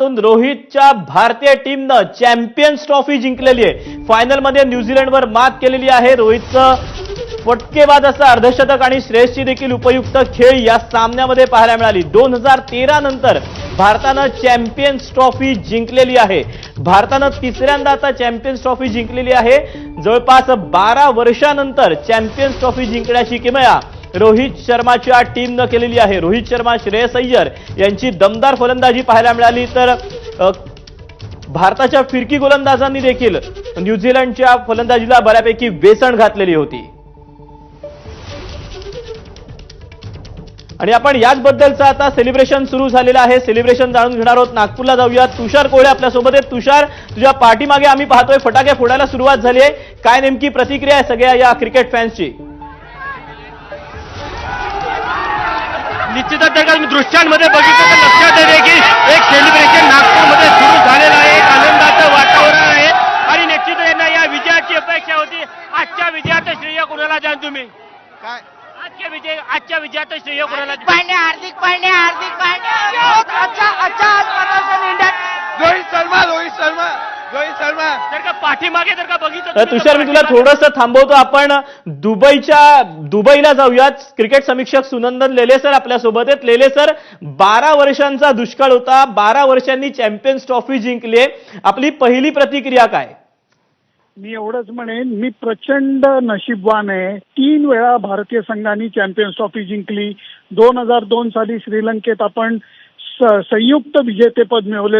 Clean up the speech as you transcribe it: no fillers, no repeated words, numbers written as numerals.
रोहितच्या भारतीय टीमनं चॅम्पियन्स ट्रॉफी जिंकलेली आहे। फायनलमध्ये न्यूझीलंडवर मात केलेली आहे। रोहितचं फटकेबाज असं अर्धशतक आणि श्रेयसची देखील उपयुक्त खेळ या सामन्यामध्ये पाहायला मिळाली। 2013 नंतर भारतानं चॅम्पियन्स ट्रॉफी जिंकलेली आहे। भारतानं तिसऱ्यांदा आता चॅम्पियन्स ट्रॉफी जिंकलेली आहे। जवळपास 12 वर्षांनंतर चॅम्पियन्स ट्रॉफी जिंकण्याची किमया रोहित शर्माच्या टीमनं केलेली आहे। रोहित शर्मा, श्रेयस अय्यर यांची दमदार फलंदाजी पाहायला मिळाली, तर भारताच्या फिरकी गोलंदाजांनी देखील न्यूझीलंडच्या फलंदाजीला बऱ्यापैकी वेसण घातलेली होती। आणि आपण याचबद्दलचं आता सेलिब्रेशन सुरू झालेलं आहे। सेलिब्रेशन जाणून घेणार आहोत। नागपूरला जाऊया। तुषार कोळे आपल्यासोबत आहे। तुषार, तुझ्या पाठीमागे आम्ही पाहतोय फटाके फोडायला सुरुवात झाली आहे। काय नेमकी प्रतिक्रिया आहे सगळ्या या क्रिकेट फॅन्सची? निश्चितच जर का तुम्ही दृश्यांमध्ये बघितलं तर लक्षात येते की एक सेलिब्रेशन नागपूरमध्ये सुरू झालेलं आहे। एक आनंदाचं वातावरण आहे आणि निश्चितच यांना या विजयाची अपेक्षा होती। आजच्या विजयाचं श्रेय कोणाला द्याल तुम्ही? काय आजच्या विजयाचं श्रेय कोणाला द्याल? हार्दिक पांड्या अच्छा प्रदर्शन इंडिया। रोहित शर्मा जर का पाठीमागे जर का बघितलं तर तुषार, मी तुला थोडंसं थांबवतो। आपण दुबईला जाऊयात। क्रिकेट समीक्षक सुनंदन लेले सर आपल्यासोबत आहेत। लेले सर, 12 वर्षांचा दुष्काळ होता, 12 वर्षांनी चॅम्पियन्स ट्रॉफी जिंकली। आपली पहिली प्रतिक्रिया काय? मी एवढंच म्हणेन, मी प्रचंड नशीबवान आहे। 3 वेळा भारतीय संघाने चॅम्पियन्स ट्रॉफी जिंकली। 2002 साली श्रीलंकेत आपण संयुक्त विजेतेपद मिळवले।